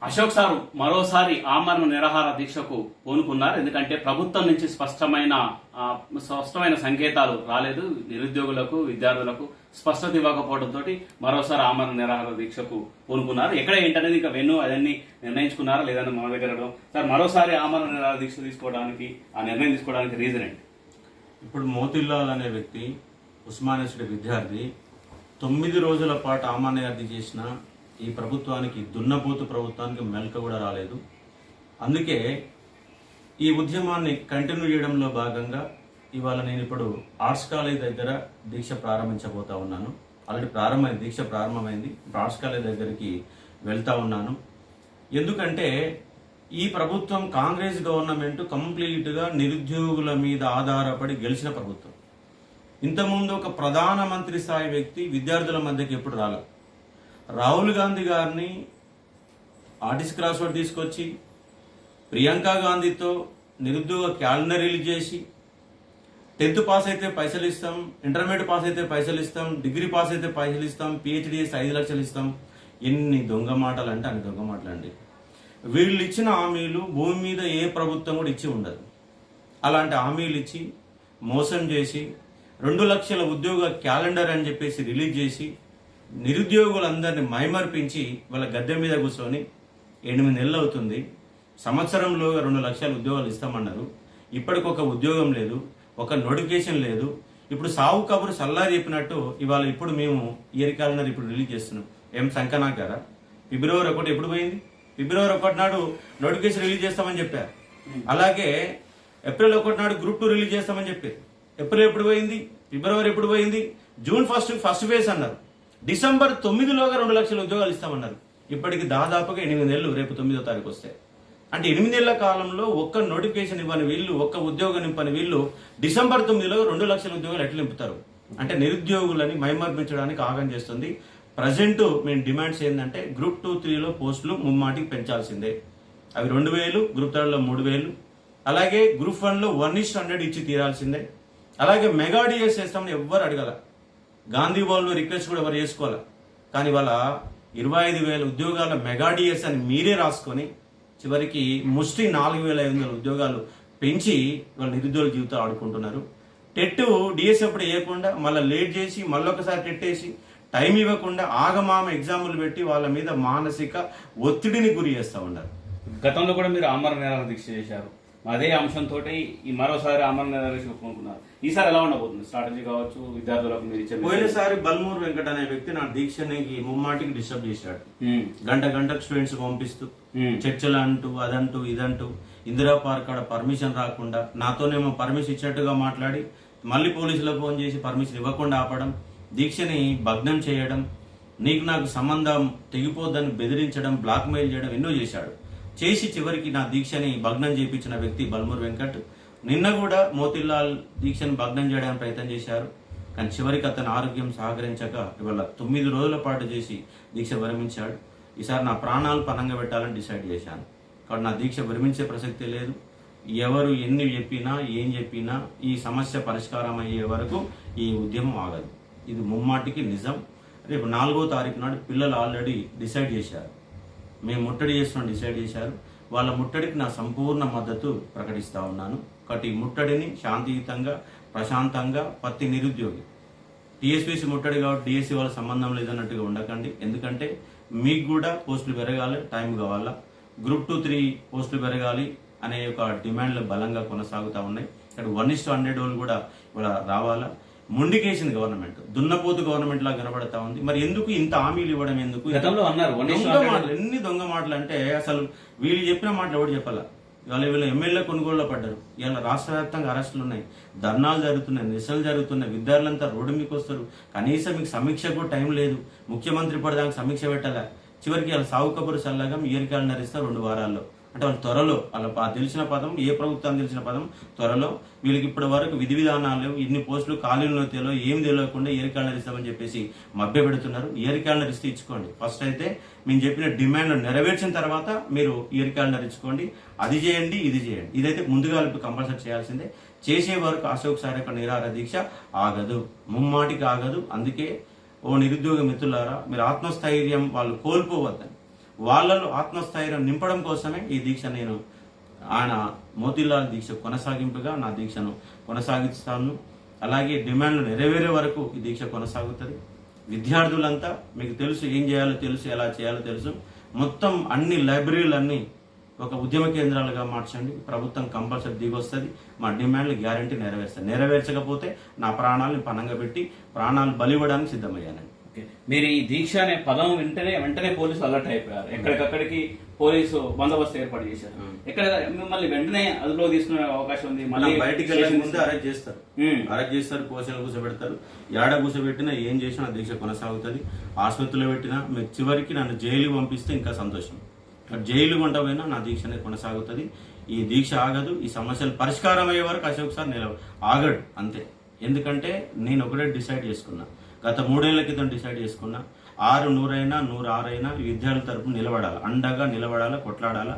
Ashok sir మరోసారి ఆమరణ నిరాహార దీక్షకు పూనుకున్నారు. ఎందుకంటే ప్రభుత్వం నుంచి స్పష్టమైన సంకేతాలు రాలేదు. నిరుద్యోగులకు, విద్యార్థులకు స్పష్టత ఇవ్వకపోవడంతో మరోసారి ఆమరణ నిరాహార దీక్షకు పూనుకున్నారు. ఎక్కడ ఏంటనేది ఇంకా వెన్ను అదన్నీ నిర్ణయించుకున్నారా లేదని మన దగ్గర సార్ మరోసారి ఆమరణ నిరాహార దీక్ష తీసుకోవడానికి, ఆ నిర్ణయం తీసుకోవడానికి రీజన్ ఏంటి? ఇప్పుడు మోతిలాల్ అనే వ్యక్తి ఉస్మానియా విద్యార్థి 9 రోజుల పాటు ఆమరణ నిరాహార చేసిన ఈ ప్రభుత్వానికి, దున్నపోతు ప్రభుత్వానికి మెలక కూడా రాలేదు. అందుకే ఈ ఉద్యమాన్ని కంటిన్యూ చేయడంలో భాగంగా ఇవాళ నేను ఇప్పుడు ఆర్ట్స్ కాలేజ్ దగ్గర దీక్ష ప్రారంభించబోతా ఉన్నాను. ఆల్రెడీ దీక్ష ప్రారంభమైంది. ఇప్పుడు ఆర్ట్స్ కాలేజ్ దగ్గరికి వెళ్తా ఉన్నాను. ఎందుకంటే ఈ ప్రభుత్వం, కాంగ్రెస్ గవర్నమెంట్ కంప్లీట్గా నిరుద్యోగుల మీద ఆధారపడి గెలిచిన ప్రభుత్వం. ఇంతకుముందు ఒక ప్రధానమంత్రి స్థాయి వ్యక్తి విద్యార్థుల మధ్యకి ఎప్పుడు రాలేదు. రాహుల్ గాంధీ గారిని ఆర్టిస్ట్ క్రాస్ వర్డ్ తీసుకొచ్చి ప్రియాంక గాంధీతో నిరుద్యోగ క్యాలెండర్ రిలీజ్ చేసి 10th పాస్ అయితే పైసలు ఇస్తాం, ఇంటర్మీడియట్ పాస్ అయితే పైసలు ఇస్తాం, డిగ్రీ పాస్ అయితే పైసలు ఇస్తాం, పిహెచ్డి చేస్తే 5 లక్షలు ఇస్తాం. ఎన్ని దొంగ మాటలు అంటే అన్ని దొంగ మాటలు అండి. వీళ్ళు ఇచ్చిన హామీలు భూమి మీద ఏ ప్రభుత్వం కూడా ఇచ్చి ఉండదు. అలాంటి హామీలు ఇచ్చి మోసం చేసి 2 లక్షల ఉద్యోగ క్యాలెండర్ అని చెప్పేసి రిలీజ్ చేసి నిరుద్యోగులందరినీ మైమర్పించి వాళ్ళ గద్దె మీద కూర్చొని 8 నెలలు అవుతుంది. సంవత్సరంలో 2 లక్షల ఉద్యోగాలు ఇస్తామన్నారు. ఇప్పటికొక ఉద్యోగం లేదు, ఒక నోటిఫికేషన్ లేదు. ఇప్పుడు సావు కబురు సల్లారి చెప్పినట్టు ఇప్పుడు మేము ఇయర్ క్యాలెండర్ ఇప్పుడు రిలీజ్ చేస్తున్నాం. ఏం సంకనాక్ గారా? ఫిబ్రవరి 1 ఎప్పుడు పోయింది? ఫిబ్రవరి 1 నాడు నోటిఫికేషన్ రిలీజ్ చేస్తామని చెప్పారు. అలాగే ఏప్రిల్ 1 నాడు గ్రూప్ 2 రిలీజ్ చేస్తామని చెప్పారు. ఏప్రిల్ ఎప్పుడు పోయింది? ఫిబ్రవరి ఎప్పుడు పోయింది? జూన్ ఫస్ట్ ఫేజ్ అన్నారు. డిసెంబర్ 9లోగా 2 లక్షల ఉద్యోగాలు ఇస్తామన్నారు. ఇప్పటికి దాదాపుగా 8 నెలలు, రేపు 9వ తారీఖు వస్తే. అంటే 8 నెలల కాలంలో ఒక్క నోటిఫికేషన్ ఇవ్వని వీళ్ళు, ఒక్క ఉద్యోగం నింపని వీళ్ళు డిసెంబర్ 9లో 2 లక్షల ఉద్యోగాలు ఎట్లా నింపుతారు? అంటే నిరుద్యోగులని మైమర్పించడానికి ఆగం చేస్తుంది. ప్రజెంట్ మేము డిమాండ్స్ ఏంటంటే గ్రూప్ 2, 3లో పోస్టులు ముమ్మాటికి పెంచాల్సిందే. అవి 2000, గ్రూప్ 3లో 3000, అలాగే గ్రూప్ 1లో 1:100 ఇచ్చి తీరాల్సిందే. అలాగే మెగా డిఎస్ చేస్తామని ఎవ్వరు అడగల. గాంధీ వాళ్ళు రిక్వెస్ట్ కూడా ఎవరు చేసుకోవాలి. కానీ వాళ్ళ 25,000 ఉద్యోగాల మెగా డిఎస్ అని మీరే రాసుకొని చివరికి ముష్టి 4,500 ఉద్యోగాలు పెంచి వాళ్ళ నిరుద్యోగుల జీవితాలు ఆడుకుంటున్నారు. టెట్ డిఎస్ అప్పుడు వేయకుండా మళ్ళీ లేట్ చేసి మళ్ళొకసారి టెట్ వేసి టైం ఇవ్వకుండా ఆగమామ ఎగ్జాములు పెట్టి వాళ్ళ మీద మానసిక ఒత్తిడిని గురి చేస్తూ ఉన్నారు. గతంలో కూడా మీరు ఆమరణ నిరాహార దీక్ష చేశారు. అదే అంశంతో ఈ మరోసారి ఆమరణ నిరాహార దీక్ష ఒప్పుకున్నారు. ఈసారి ఎలా ఉండబోతుంది? స్ట్రాటజీ కావచ్చు, విద్యార్థులకు మీరు ఇచ్చే. పోయినసారి బల్మూర్ వెంకట అనే వ్యక్తి నా దీక్షని ముమ్మాటికి డిస్టర్బ్ చేశాడు. గంటకు స్టూడెంట్స్ పంపిస్తూ చర్చలు అంటూ అదంటూ ఇదంటూ ఇందిరా పార్క్ కాడ పర్మిషన్ రాకుండా నాతోనేమో పర్మిషన్ ఇచ్చినట్టుగా మాట్లాడి మళ్ళీ పోలీసులకు ఫోన్ చేసి పర్మిషన్ ఇవ్వకుండా ఆపడం, దీక్షని భగ్నం చేయడం, నీకు నాకు సంబంధం తెగిపోద్దని బెదిరించడం, బ్లాక్మెయిల్ చేయడం ఎన్నో చేశాడు. చేసి చివరికి నా దీక్షని భగ్నం చేయించిన వ్యక్తి బల్మూర్ వెంకట్. నిన్న కూడా మోతిలాల్ దీక్షను భగ్నం చేయడానికి ప్రయత్నం చేశారు. కానీ చివరికి అతని ఆరోగ్యం సహకరించక ఇవాళ 9 రోజుల పాటు చేసి దీక్ష విరమించాడు. ఈసారి నా ప్రాణాలు పనంగా పెట్టాలని డిసైడ్ చేశాను. కాబట్టి నా దీక్ష విరమించే ప్రసక్తి లేదు. ఎవరు ఎన్ని చెప్పినా ఏం చెప్పినా ఈ సమస్య పరిష్కారం అయ్యే వరకు ఈ ఉద్యమం ఆగదు. ఇది ముమ్మాటికి నిజం. రేపు 4వ తారీఖు నాడు పిల్లలు ఆల్రెడీ డిసైడ్ చేశారు. మేము ముట్టడి చేస్తున్నాం డిసైడ్ చేశారు. వాళ్ళ ముట్టడికి నా సంపూర్ణ మద్దతు ప్రకటిస్తా ఉన్నాను. కాబట్టి ఈ ముట్టడిని శాంతియుతంగా, ప్రశాంతంగా ప్రతి నిరుద్యోగి, టీఎస్పీసీ ముట్టడి కాబట్టి డిఎస్సీ వాళ్ళ సంబంధం లేదన్నట్టుగా ఉండకండి. ఎందుకంటే మీకు కూడా పోస్టులు పెరగాలి, టైం కావాలా. గ్రూప్ 2, 3 పోస్టులు పెరగాలి అనే ఒక డిమాండ్లు బలంగా కొనసాగుతూ ఉన్నాయి. ఇక్కడ 1:100 వాళ్ళు కూడా ఇవాళ రావాలా. ముండికేసింది గవర్నమెంట్, దున్నపోతు గవర్నమెంట్ లా కనబడతా ఉంది. మరి ఎందుకు ఇంత హామీలు ఇవ్వడం? ఎందుకు ఎన్ని దొంగ మాటలు అంటే అసలు వీళ్ళు చెప్పిన మాటలు ఎవరు చెప్పాలా? ఇవాళ వీళ్ళు ఎమ్మెల్యే కొనుగోలులో పడ్డారు. ఇవాళ రాష్ట్ర వ్యాప్తంగా అరెస్టులు ఉన్నాయి, ధర్నాలు జరుగుతున్నాయి, నిరసనలు జరుగుతున్నాయి, విద్యార్థులంతా రోడ్డు మీకు వస్తారు. కనీసం మీకు సమీక్షకు టైం లేదు. ముఖ్యమంత్రి పడదానికి సమీక్ష పెట్టాలా? చివరికి వాళ్ళ సాగు కబురు సల్లగా ఇయర్ క్యాలెండర్ ఇస్తారు 2 వారాల్లో. అంటే వాళ్ళు త్వరలో, వాళ్ళ తెలిసిన పదం, ఏ ప్రభుత్వాన్ని తెలిసిన పదం త్వరలో. వీళ్ళకి ఇప్పటి వరకు విధి విధానాలు, ఇన్ని పోస్టులు ఖాళీలో తెలియదు, ఏం తెలియకుండా ఇయర్ క్యాలెండర్ ఇస్తామని చెప్పేసి మభ్య పెడుతున్నారు. ఇయర్ క్యాలెండర్ ఇస్తే ఇచ్చుకోండి. ఫస్ట్ అయితే మేము చెప్పిన డిమాండ్ నెరవేర్చిన తర్వాత మీరు ఇయర్ క్యాలెండర్ ఇచ్చుకోండి. అది చేయండి, ఇది చేయండి. ఇదైతే ముందుగా కంపల్సరీ చేయాల్సిందే. చేసే వరకు అశోక్ సార్ యొక్క నిరాహార దీక్ష ఆగదు, ముమ్మాటికి ఆగదు. అందుకే ఓ నిరుద్యోగ మిత్రులారా, మీరు ఆత్మస్థైర్యం వాళ్ళు కోల్పోవద్దని, వాళ్ళలో ఆత్మస్థైర్యం నింపడం కోసమే ఈ దీక్ష నేను ఆయన మోతీలాల్ దీక్ష కొనసాగింపుగా నా దీక్షను కొనసాగిస్తాను. అలాగే డిమాండ్లు నెరవేరే వరకు ఈ దీక్ష కొనసాగుతుంది. విద్యార్థులంతా మీకు తెలుసు, ఏం చేయాలో తెలుసు, ఎలా చేయాలో తెలుసు. మొత్తం అన్ని లైబ్రరీలన్నీ ఒక ఉద్యమ కేంద్రాలుగా మార్చండి. ప్రభుత్వం కంపల్సరీ దిగొస్తుంది. మా డిమాండ్లు గ్యారంటీ నెరవేరుస్తాయి. నెరవేర్చకపోతే నా ప్రాణాలను పణంగా పెట్టి ప్రాణాలు బలివ్వడానికి సిద్ధమయ్యానండి. మీరు ఈ దీక్ష అనే పదం వెంటనే పోలీసులు అలర్ట్ అయిపోయారు. ఎక్కడికక్కడికి పోలీసు బందోబస్తు ఏర్పాటు చేశారు. ఎక్కడ మిమ్మల్ని వెంటనే అదుపులో తీసుకునే అవకాశం ఉంది. మళ్ళీ బయటికి వెళ్ళే ముందే అరెస్ట్ చేస్తారు, పోలీసులు కూర్చోబెడతారు. ఏడ కూర్చోబెట్టినా ఏం చేసినా దీక్ష కొనసాగుతుంది. ఆసుపత్రిలో పెట్టినా మీరు చివరికి నన్ను జైలుకి పంపిస్తే ఇంకా సంతోషం. జైలు గుంట పోయినా నా దీక్ష అనేది కొనసాగుతుంది. ఈ దీక్ష ఆగదు. ఈ సమస్యలు పరిష్కారం అయ్యే వరకు అశోక్ సార్ ఆగడు అంతే. ఎందుకంటే నేను ఒకటే డిసైడ్ చేసుకున్నా, గత 3 ఏళ్ల క్రితం డిసైడ్ చేసుకున్నా, 600 106 ఈ విద్యార్థుల తరపున నిలబడాలి, అండగా నిలబడాలి, కొట్లాడాలా,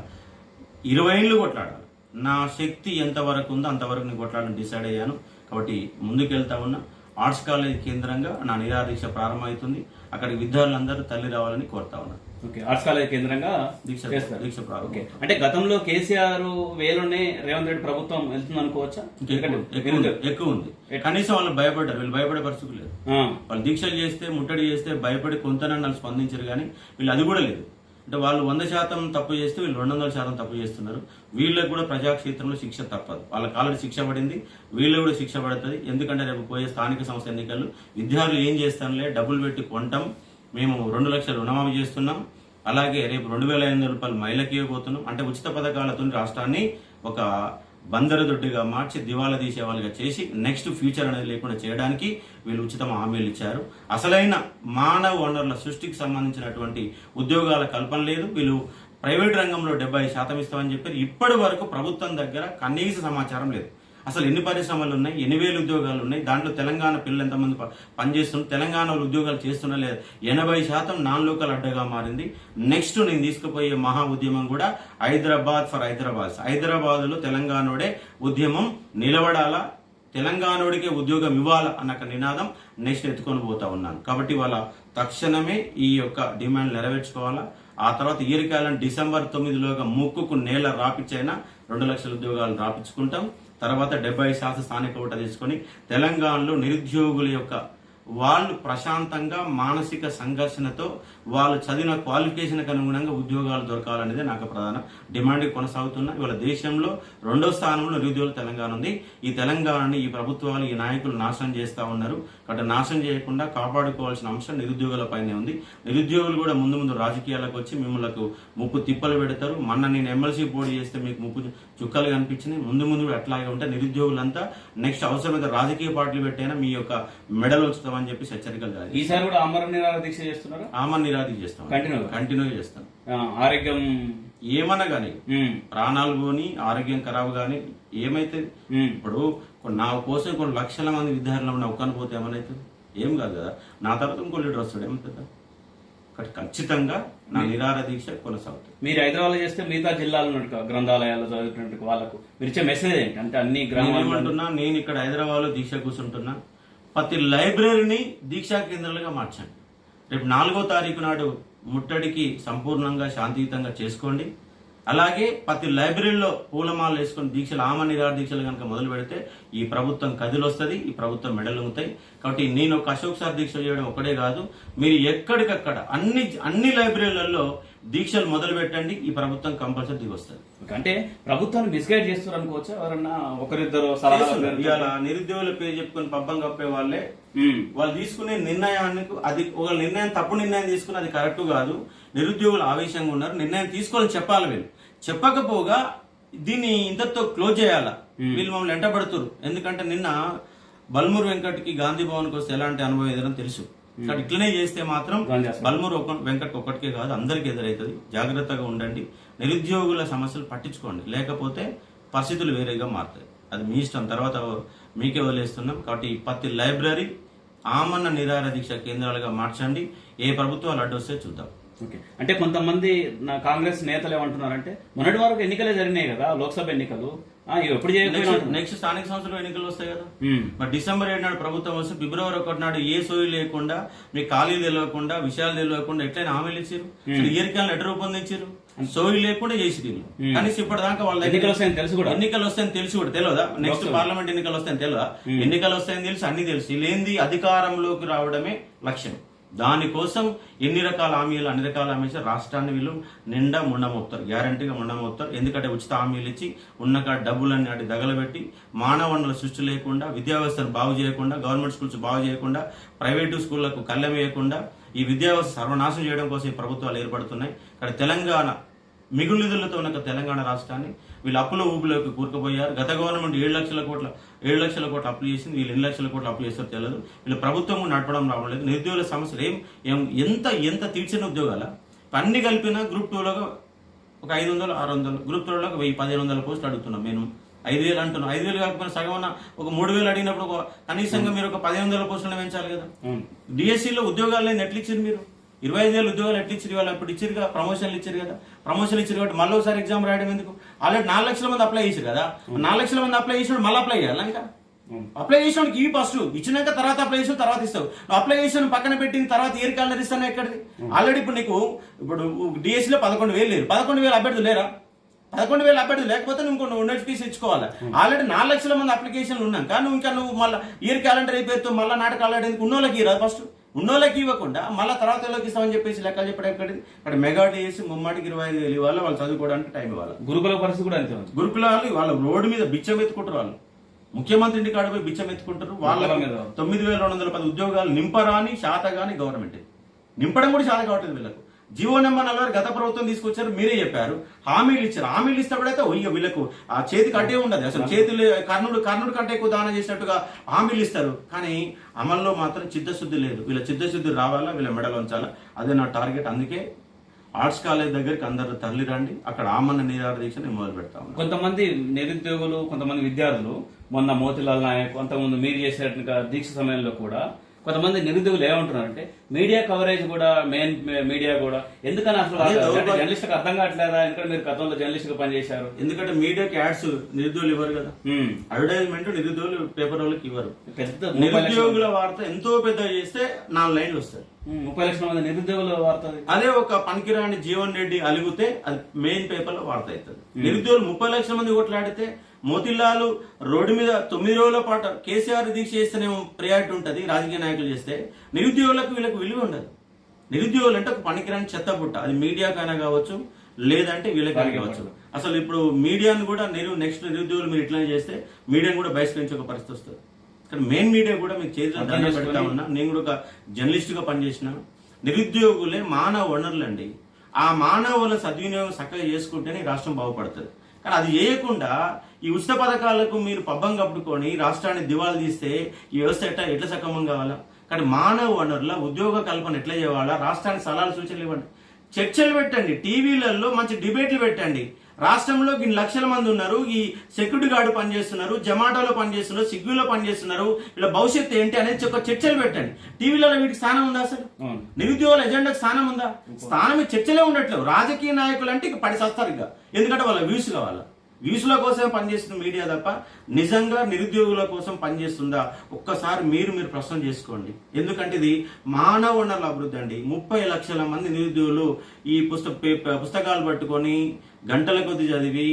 20 ఏళ్ళు కొట్లాడాలి. నా శక్తి ఎంతవరకు ఉందో అంతవరకు నేను కొట్లాడాలని డిసైడ్ అయ్యాను. కాబట్టి ముందుకెళ్తా ఉన్నా. ఆర్ట్స్ కాలేజ్ కేంద్రంగా నా నిరాదీక్ష ప్రారంభమవుతుంది. అక్కడికి విద్యార్థులందరూ తల్లి రావాలని కోరుతా ఉన్నా. ఆర్ట్స్ కాలేజ్ కేంద్రంగా దీక్ష ప్రారంభం. అంటే గతంలో కేసీఆర్ వేలోనే రేవంత్ రెడ్డి ప్రభుత్వం వెళ్తుంది అనుకోవచ్చా? ఎక్కువ ఉంది. కనీసం వాళ్ళు భయపడ్డారు. వీళ్ళు భయపడే పరిస్థితి లేదు. వాళ్ళు దీక్షలు చేస్తే, ముట్టడి చేస్తే భయపడి కొంతనన్నా స్పందించారు. కానీ వీళ్ళు అది కూడా లేదు. అంటే వాళ్ళు 100% తప్పు చేస్తే వీళ్ళు 200% తప్పు చేస్తున్నారు. వీళ్ళకి కూడా ప్రజాక్షేత్రంలో శిక్ష తప్పదు. వాళ్ళకి ఆల్రెడీ శిక్ష పడింది, వీళ్ళు కూడా శిక్ష పడుతుంది. ఎందుకంటే రేపు పోయే స్థానిక సంస్థ ఎన్నికలు విద్యార్థులు ఏం చేస్తానులే, డబ్బులు పెట్టి కొంటాం, మేము 2 లక్షలు రుణమాఫీ చేస్తున్నాం, అలాగే రేపు 2,500 రూపాయలు మహిళకి ఇవ్వబోతున్నాం. అంటే ఉచిత పథకాలతో రాష్ట్రాన్ని ఒక బందరు దొడ్డిగా మార్చి దివాలా తీసే వాళ్ళగా చేసి నెక్స్ట్ ఫ్యూచర్ అనేది లేకుండా చేయడానికి వీళ్ళు ఉచిత హామీలు ఇచ్చారు. అసలైన మానవ వనరుల సృష్టికి సంబంధించినటువంటి ఉద్యోగాల కల్పన లేదు. వీళ్ళు ప్రైవేట్ రంగంలో 70% ఇస్తామని చెప్పారు. ఇప్పటి వరకు ప్రభుత్వం దగ్గర కనీస సమాచారం లేదు. అసలు ఎన్ని పరిశ్రమలు ఉన్నాయి, 8,000 ఉద్యోగాలు ఉన్నాయి, దాంట్లో తెలంగాణ పిల్లలు ఎంతమంది పనిచేస్తున్నారు, తెలంగాణ ఉద్యోగాలు చేస్తున్నా లేదా, 80% నాన్ లోకల్ అడ్డగా మారింది. నెక్స్ట్ నేను తీసుకుపోయే మహా ఉద్యమం కూడా హైదరాబాద్ ఫర్ హైదరాబాద్ లో తెలంగాణోడే ఉద్యమం నిలబడాలా, తెలంగాణోడికే ఉద్యోగం ఇవ్వాలా అన్న నినాదం నెక్స్ట్ ఎత్తుకొని పోతా ఉన్నాను. కాబట్టి వాళ్ళ తక్షణమే ఈ యొక్క డిమాండ్ నెరవేర్చుకోవాలా. ఆ తర్వాత ఇయర్ కాలం డిసెంబర్ 9లోగా ముక్కుకు నేల రాపిచ్చైనా 2 లక్షల ఉద్యోగాలు రాపించుకుంటాం. తర్వాత 70% స్థానిక ఓట తీసుకొని తెలంగాణలో నిరుద్యోగుల యొక్క వాళ్ళు ప్రశాంతంగా మానసిక సంఘర్షణతో వాళ్ళు చదివిన క్వాలిఫికేషన్కి అనుగుణంగా ఉద్యోగాలు దొరకాలనేది నాకు ప్రధాన డిమాండ్ కొనసాగుతున్నా. ఇవాళ దేశంలో 2వ స్థానంలో నిరుద్యోగులు తెలంగాణ ఉంది. ఈ తెలంగాణని ఈ ప్రభుత్వాలు, ఈ నాయకులు నాశనం చేస్తూ ఉన్నారు. కాబట్టి నాశనం చేయకుండా కాపాడుకోవాల్సిన అంశం నిరుద్యోగుల పైనే ఉంది. నిరుద్యోగులు కూడా ముందు రాజకీయాలకు వచ్చి మిమ్మల్ని ముప్పు తిప్పలు పెడతారు. మొన్న నేను ఎమ్మెల్సీ పోటీ చేస్తే మీకు ముప్పు చుక్కలు కనిపించినాయి. ముందు అట్లాగే ఉంటే నిరుద్యోగులంతా నెక్స్ట్ అవసరమైతే రాజకీయ పార్టీలు పెట్టైనా మీ యొక్క మెడల్ వచ్చుతామని చెప్పి హెచ్చరికలు జారీ. ఈసారి కూడా ఆమరణ నిరాహార దీక్ష చేస్తున్నారు. ఆమరణ నిరాహార చేస్తాం, కంటిన్యూ చేస్తాం. ఆరోగ్యం ఏమన్నా గానీ, ప్రాణాలు పోని, ఆరోగ్యం ఖరాబ్ గానీ ఏమైతే, ఇప్పుడు నా కోసం కొన్ని లక్షల మంది విద్యార్థులు ఒక్కని పోతే ఏమనైతుంది? ఏం కాదు కదా. నా తర్వాత ఇంకో లీడర్ వస్తాడు, ఏమవుతుందా? ఖచ్చితంగా నా నిరాహార దీక్ష కొనసాగుతుంది. మీరు హైదరాబాద్ చేస్తే మిగతా జిల్లాలో గ్రంథాలయాల్లో చదువుతున్నట్టు వాళ్ళకు మీరు ఇచ్చే మెసేజ్ ఏంటి? అంటే అన్ని గ్రామాలు నేను ఇక్కడ హైదరాబాద్ లో దీక్ష కూర్చుంటున్నా. ప్రతి లైబ్రరీని దీక్షా కేంద్రాలుగా మార్చండి. రేపు 4వ తారీఖు నాడు ముట్టడికి సంపూర్ణంగా శాంతియుతంగా చేసుకోండి. అలాగే ప్రతి లైబ్రరీలో పూలమాలలు వేసుకుని దీక్షలు, ఆమరణ నిరాహార దీక్షలు కనుక మొదలు పెడితే ఈ ప్రభుత్వం కదిలొస్తుంది, ఈ ప్రభుత్వం మెడలు ఉంటాయి. కాబట్టి నేను ఒక అశోక్ సార్ దీక్ష చేయడం ఒకటే కాదు, మీరు ఎక్కడికక్కడ అన్ని లైబ్రరీలలో దీక్షలు మొదలు పెట్టండి. ఈ ప్రభుత్వం కంపల్సరీ దిగొస్తుంది. అంటే ప్రభుత్వాన్ని మిస్గైడ్ చేస్తారు అనుకోవచ్చా? ఎవరన్నా ఒకరిద్దరు ఇవాళ నిరుద్యోగుల పేరు చెప్పుకుని పబ్బం కప్పే వాళ్ళే వాళ్ళు తీసుకునే నిర్ణయానికి, అది ఒక నిర్ణయం తప్పు నిర్ణయం తీసుకుని అది కరెక్ట్ కాదు. నిరుద్యోగులు ఆవేశంగా ఉన్నారు, నిర్ణయం తీసుకోవాలని చెప్పాలి. వీళ్ళు చెప్పకపోగా దీన్ని ఇంతతో క్లోజ్ చేయాలా. వీళ్ళు మమ్మల్ని వెంటబడుతున్నారు. ఎందుకంటే నిన్న బల్మూరు వెంకట్కి గాంధీ భవన్కి వస్తే ఎలాంటి అనుభవం ఎదురని తెలుసు. కాబట్టి ఇట్లనే చేస్తే మాత్రం బల్మూరు వెంకట్ ఒక్కటికే కాదు, అందరికి ఎదురవుతుంది. జాగ్రత్తగా ఉండండి. నిరుద్యోగుల సమస్యలు పట్టించుకోండి, లేకపోతే పరిస్థితులు వేరేగా మారుతాయి. అది మీ ఇష్టం, తర్వాత మీకే వదిలేస్తున్నాం. కాబట్టి ప్రతి లైబ్రరీ ఆమరణ నిరాహార దీక్ష కేంద్రాలుగా మార్చండి. ఏ ప్రభుత్వాలు అడ్డొస్తే చూద్దాం. ఓకే. అంటే కొంతమంది కాంగ్రెస్ నేతలు ఏమంటున్నారంటే మొన్నటి వరకు ఎన్నికలే జరిగినాయి కదా, లోక్సభ ఎన్నికలు, ఎప్పుడు చేయకపోయినా నెక్స్ట్ స్థానిక సంస్థలు ఎన్నికలు వస్తాయి కదా. మరి డిసెంబర్ 7 నాడు ప్రభుత్వం వస్తే ఫిబ్రవరి 1 నాడు ఏ సోయి లేకుండా మీకు ఖాళీ తెలియకుండా విషయాలు తెలియకుండా ఎట్లయినా హామీలు ఇచ్చారు. ఇయర్కాలను ఎట్లా రూపొందించారు? సోయి లేకుండా చేసి కనీసం ఇప్పటిదాకా వాళ్ళ ఎన్నికలు వస్తాయని తెలుసు కూడా, ఎన్నికలు వస్తాయని తెలిసి కూడా తెలియదా? నెక్స్ట్ పార్లమెంట్ ఎన్నికలు వస్తాయని తెలియదా? ఎన్నికలు వస్తాయని తెలిసి అన్ని తెలుసు. లేనిది అధికారంలోకి రావడమే లక్ష్యం. దానికోసం ఎన్ని రకాల హామీలు అన్ని రకాల హామీలు రాష్ట్రాన్ని వీళ్ళు నిండా ముండమవుతారు, గ్యారంటీగా ముండమవుతారు. ఎందుకంటే ఉచిత హామీలు ఇచ్చి ఉన్నక డబ్బులన్నీ అటు దగలబెట్టి మానవ వనరుల సృష్టి లేకుండా, విద్యా వ్యవస్థను బాగు చేయకుండా, గవర్నమెంట్ స్కూల్స్ బాగు చేయకుండా, ప్రైవేటు స్కూళ్లకు కళ్ళెం వేయకుండా ఈ విద్యా వ్యవస్థ సర్వనాశనం చేయడం కోసం ఈ ప్రభుత్వాలు ఏర్పడుతున్నాయి. ఇక్కడ తెలంగాణ మిగులు నిధులతో ఉన్న తెలంగాణ రాష్ట్రాన్ని వీళ్ళు అప్పుల ఊపిలోకి కూరుకుపోయారు. గత గవర్నమెంట్ 7 లక్షల కోట్లు అప్లై చేసింది, వీళ్ళు 2 లక్షల కోట్లు అప్లై చేస్తారో తెలియదు. వీళ్ళు ప్రభుత్వం నడపడం రావడం. నిరుద్యోగుల సమస్యలు ఎంత తీర్చిన ఉద్యోగాల అన్ని కలిపిన గ్రూప్ 2లో ఒక 500, 600, గ్రూప్ 3లో 1000, 1500 పోస్టులు అడుగుతున్నాం. నేను 5000 అంటున్నాం. 5000 కాకపోయినా సగం ఒక 3000 అడిగినప్పుడు కనీసంగా మీరు ఒక 1500 పోస్టులను పెంచాలి కదా. డిఎస్సీలో ఉద్యోగాలు ఎట్లా ఇచ్చారు మీరు? 25,000 ఉద్యోగాలు ఎట్లా ఇచ్చారు? వాళ్ళు అప్పుడు ఇచ్చారు కదా, ప్రమోషన్లు ఇచ్చారు కదా. ప్రమోషన్లు ఇచ్చారు కాబట్టి మళ్ళీ ఒకసారి ఎగ్జామ్ రాయడం ఎందుకు? ఆల్రెడీ 4 లక్షల మంది అప్లై చేశారు కదా. 4 లక్షల మంది అప్లై చేసినప్పుడు మళ్ళీ అప్లై చేయాలి. ఇంకా అప్లై చేసినోడికి ఈ ఫస్ట్ ఇచ్చినాక తర్వాత అప్లై చేసిన తర్వాత ఇస్తావు. నువ్వు అప్లై చేసిన పక్కన పెట్టిన తర్వాత ఇయర్ క్యాలెండర్ ఇస్తాను ఎక్కడిది? ఆల్రెడీ ఇప్పుడు నీకు డిఎస్సీలో 11,000 లేరు. 11,000 అభ్యర్థులు లేరా? 11,000 అభ్యర్థులు లేకపోతే నువ్వు నోటిఫికేషన్ ఇచ్చుకోవాలి. ఆల్రెడీ 4 లక్షల మంది అప్లికేషన్లు ఉన్నాక నువ్వు మళ్ళీ ఇయర్ క్యాలెండర్ అయిపోతే మళ్ళీ నాటకాలు ఆడేందుకు ఉన్నోళ్ళకి ఇరా ఫస్ట్. ఉన్నోళ్ళకి ఇవ్వకుండా మళ్ళీ తర్వాత వాళ్ళకి ఇస్తామని చెప్పేసి లెక్కలు చెప్పడం ఎక్కడిది? ఇక్కడ మెగా డిఎస్సీ ముమ్మాటికి 25,000 ఇవ్వాలి. వాళ్ళు చదువుకోవడానికి టైం ఇవ్వాలి. గురుకుల పరిస్థితి కూడా అంతే. గురుకులాలు వాళ్ళ రోడ్డు మీద బిచ్చం ఎత్తుకుంటారు. వాళ్ళు ముఖ్యమంత్రి ఇంటి కాడ పోయి బిచ్చం ఎత్తుకుంటారు. వాళ్ళ 9,210 ఉద్యోగాలు నింపరాని శాతగాని గవర్నమెంట్ నింపడం కూడా శాత కావట్లేదు వీళ్ళకు. జీవో నెంబర్ 40 గత ప్రభుత్వం తీసుకొచ్చారు, మీరే చెప్పారు. హామీలు ఇచ్చారు. హామీలు ఇచ్చినప్పుడైతే వీళ్ళకు ఆ చేతికి అడ్డే ఉండదు. అసలు చేతులు కర్ణుడు కంటే ఎక్కువ దానం చేసినట్టుగా హామీలు ఇస్తారు. కానీ అమల్లో మాత్రం చిత్తశుద్ధి లేదు. వీళ్ళ చిత్తశుద్ధి రావాలా, వీళ్ళ మెడలు ఉంచాలా, అదే నా టార్గెట్. అందుకే ఆర్ట్స్ కాలేజ్ దగ్గరికి అందరూ తరలి రండి. అక్కడ ఆమరణ నిరాహార దీక్షని మొదలు పెడతా ఉన్నాం. కొంతమంది నిరుద్యోగులు, కొంతమంది విద్యార్థులు మొన్న మోతిలాల్ నాయక్, కొంతమంది మీరు చేసేట్టుగా దీక్ష సమయంలో కూడా కొంతమంది నిరుద్యోగులు ఏమంటున్నారంటే మీడియా కవరేజ్ కూడా, మెయిన్ మీడియా కూడా ఎందుకని అసలు జర్నలిస్ట్ అర్థం కావట్లేదా? ఎందుకంటే మీరు గతంలో జర్నలిస్ట్ గా పనిచేశారు. ఎందుకంటే మీడియాకి యాడ్స్ నిరుద్యోగులు ఇవ్వరు కదా. అడ్వర్టైజ్మెంట్ నిరుద్యోగులు పేపర్ వాళ్ళకి ఇవ్వరు. పెద్ద నిరుద్యోగుల వార్త ఎంతో పెద్ద చేస్తే 4 లైన్లు వస్తాయి. 30 లక్షల మంది నిరుద్యోగుల వార్త. అదే ఒక పనికిరాని జీవన్ రెడ్డి అలిగితే అది మెయిన్ పేపర్ లో వార్త అవుతుంది. నిరుద్యోగులు 30 లక్షల మంది ఓట్లాడితే మోతిలాలు రోడ్డు మీద 9 రోజుల పాటు కేసీఆర్ దీక్ష చేస్తేనేమో ప్రయారిటీ ఉంటుంది. రాజకీయ నాయకులు చేస్తే నిరుద్యోగులకు వీళ్ళకి విలువ ఉండదు. నిరుద్యోగులు అంటే ఒక పనికిరాని చెత్తబుట్ట. అది మీడియాకైనా కావచ్చు, లేదంటే వీళ్ళకైనా కావచ్చు. అసలు ఇప్పుడు మీడియాను కూడా నెక్స్ట్ నిరుద్యోగులు మీరు ఇట్లా చేస్తే మీడియాను కూడా బహిష్కరించే ఒక పరిస్థితి వస్తుంది. ఇక్కడ మెయిన్ మీడియా కూడా మీకు చేతిలో దండ పెడతా ఉన్నా. నేను కూడా ఒక జర్నలిస్ట్ గా పనిచేసిన. నిరుద్యోగులే మానవ వనరులండి. ఆ మానవుల సద్వినియోగం చక్కగా చేసుకుంటేనే రాష్ట్రం బాగుపడుతుంది. కానీ అది చేయకుండా ఈ ఉచిత పథకాలకు మీరు పబ్బం కప్పుకొని రాష్ట్రాన్ని దివాళా తీస్తే ఈ వ్యవస్థ ఎట్లా సక్రమం కావాలా? కానీ మానవ వనరుల ఉద్యోగ కల్పన ఎట్లా చేయాలా? రాష్ట్రానికి సలహాలు సూచనలు ఇవ్వండి, చర్చలు పెట్టండి, టీవీలలో మంచి డిబేట్లు పెట్టండి. రాష్ట్రంలో ఇన్ని లక్షల మంది ఉన్నారు. ఈ సెక్యూరిటీ గార్డు పనిచేస్తున్నారు, జమాటోలో పనిచేస్తున్నారు, స్విగ్గీలో పనిచేస్తున్నారు. ఇలా భవిష్యత్తు ఏంటి అనేది ఒక చర్చలు పెట్టండి. టీవీలలో వీటికి స్థానం ఉందా? అసలు నిరుద్యోగుల ఎజెండాకి స్థానం ఉందా? స్థానం చర్చలే ఉండట్లేదు. రాజకీయ నాయకులు అంటే ఇక పడి సస్తారు ఇక. ఎందుకంటే వాళ్ళ వ్యూస్ కావాలా. వ్యూస్ల కోసమే పనిచేస్తున్న మీడియా తప్ప నిజంగా నిరుద్యోగుల కోసం పనిచేస్తుందా? ఒక్కసారి మీరు ప్రశ్న చేసుకోండి. ఎందుకంటే ఇది మానవ వనరుల అభివృద్ధి అండి. 30 లక్షల మంది నిరుద్యోగులు ఈ పుస్తకాలు పట్టుకొని గంటల కొద్ది చదివి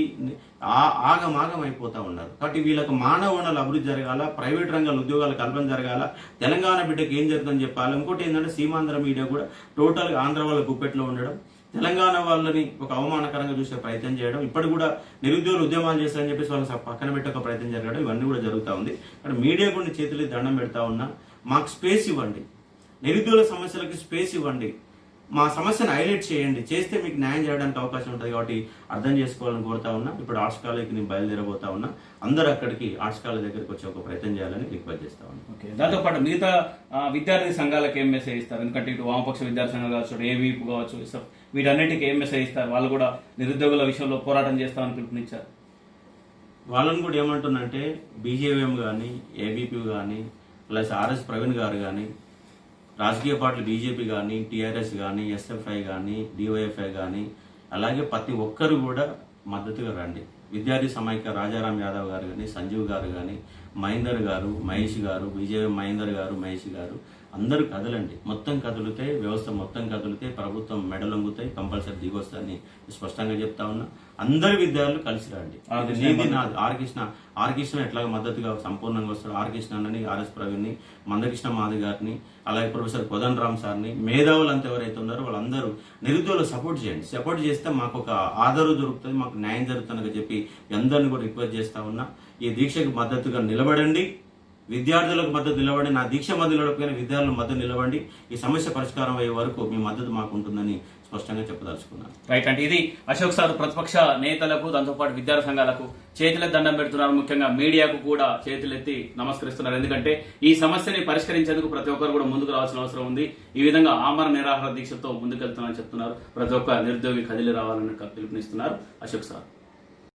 ఆగమాగం అయిపోతా ఉన్నారు. కాబట్టి వీళ్ళకి మానవ వనరుల అభివృద్ధి జరగాల, ప్రైవేట్ రంగాల ఉద్యోగాల కల్పన జరగాల, తెలంగాణ బిడ్డకి ఏం జరుగుతుందని చెప్పాలి. ఇంకోటి ఏంటంటే సీమాంధ్ర మీడియా కూడా టోటల్గా ఆంధ్ర వాళ్ళ గుప్పెట్లో ఉండడం, తెలంగాణ వాళ్ళని ఒక అవమానకరంగా చూసే ప్రయత్నం చేయడం, ఇప్పటి కూడా నిరుద్యోగులు ఉద్యమాలు చేస్తారని చెప్పేసి వాళ్ళని పక్కన పెట్టే ఒక ప్రయత్నం జరగడం, ఇవన్నీ కూడా జరుగుతూ ఉంది. కానీ మీడియా కూడా చేతులు దండం పెడతా ఉన్నా. మాకు స్పేస్ ఇవ్వండి, నిరుద్యోగుల సమస్యలకి స్పేస్ ఇవ్వండి, మా సమస్యను హైలైట్ చేయండి. చేస్తే మీకు న్యాయం చేయడానికి అవకాశం ఉంటుంది. కాబట్టి అర్థం చేసుకోవాలని కోరుతా ఉన్నా. ఇప్పుడు ఆర్ట్స్ కాలేజ్కి నేను బయలుదేరబోతా ఉన్నా. అందరూ అక్కడికి ఆర్ట్స్ కాలేజ్ దగ్గరికి వచ్చి ఒక ప్రయత్నం చేయాలని రిక్వెస్ట్ చేస్తా ఉన్నా. ఓకే, దాంతోపాటు మిగతా విద్యార్థి సంఘాలకు ఏం మెసేజ్ ఇస్తారు? ఎందుకంటే ఇటు వామపక్ష విద్యార్థి సంఘాలు కావచ్చు, ఏవీపీ కావచ్చు, వీటన్నిటికీ ఏం మెసేజ్ ఇస్తారు? వాళ్ళు కూడా నిరుద్యోగుల విషయంలో పోరాటం చేస్తామని పిలుపునిచ్చారు. వాళ్ళని కూడా ఏమంటున్నంటే బీజేవీఎం కానీ, ఏబీపీ కానీ, ప్లస్ ఆర్ఎస్ ప్రవీణ్ గారు కానీ, రాజకీయ పార్టీలు బీజేపీ కానీ, టీఆర్ఎస్ కానీ, ఎస్ఎఫ్ఐ కానీ, డివైఎఫ్ఐ కానీ, అలాగే ప్రతి ఒక్కరు కూడా మద్దతుగా రండి. విద్యార్థి సమైక్య రాజారాం యాదవ్ గారు కానీ, సంజీవ్ గారు కానీ, మహేందర్ గారు, మహేష్ గారు, విజయ్ మహేందర్ గారు, మహేష్ గారు అందరూ కదలండి. మొత్తం కదులుతే వ్యవస్థ మొత్తం కదిలితే ప్రభుత్వం మెడలొంగుతాయి, కంపల్సరీ దిగొస్తుందని స్పష్టంగా చెప్తా ఉన్నా. అందరి విద్యార్థులు కలిసి రండి. ఇది నాది. ఆర్ కృష్ణ ఎట్లాగ మద్దతుగా సంపూర్ణంగా వస్తాడు. ఆర్ కృష్ణ అని, ఆర్ఎస్ ప్రవీణ్ని, మందకృష్ణ మాది గారిని, అలాగే ప్రొఫెసర్ కోదండ రామ్ సార్ని, మేధావులు అంతా ఎవరైతే ఉన్నారో వాళ్ళందరూ నిరుద్యోగులు సపోర్ట్ చేయండి. సపోర్ట్ చేస్తే మాకు ఒక ఆదరణ దొరుకుతుంది, మాకు న్యాయం జరుగుతుందని చెప్పి అందరిని కూడా రిక్వెస్ట్ చేస్తా ఉన్నా. ఈ దీక్షకు మద్దతుగా నిలబడండి, విద్యార్థులకు మద్దతు నిలబడి, నా దీక్ష మద్దతు నిలబడిపోయిన విద్యార్థులకు మద్దతు నిలబడి, ఈ సమస్య పరిష్కారం అయ్యే వరకు మీ మద్దతు మాకు ఉంటుందని స్పష్టంగా చెప్పదలుచుకున్నాను. రైట్ అంటే ఇది అశోక్ సార్ ప్రతిపక్ష నేతలకు, దాంతోపాటు విద్యార్థి సంఘాలకు చేతులెత్తి దండం పెడుతున్నారు. ముఖ్యంగా మీడియాకు కూడా చేతులెత్తి నమస్కరిస్తున్నారు. ఎందుకంటే ఈ సమస్యని పరిష్కరించేందుకు ప్రతి ఒక్కరు కూడా ముందుకు రావాల్సిన అవసరం ఉంది. ఈ విధంగా ఆమరణ నిరాహార దీక్షతో ముందుకెళ్తున్నారని చెప్తున్నారు. ప్రతి ఒక్క నిరుద్యోగి కదిలి రావాలని పిలుపునిస్తున్నారు అశోక్ సార్.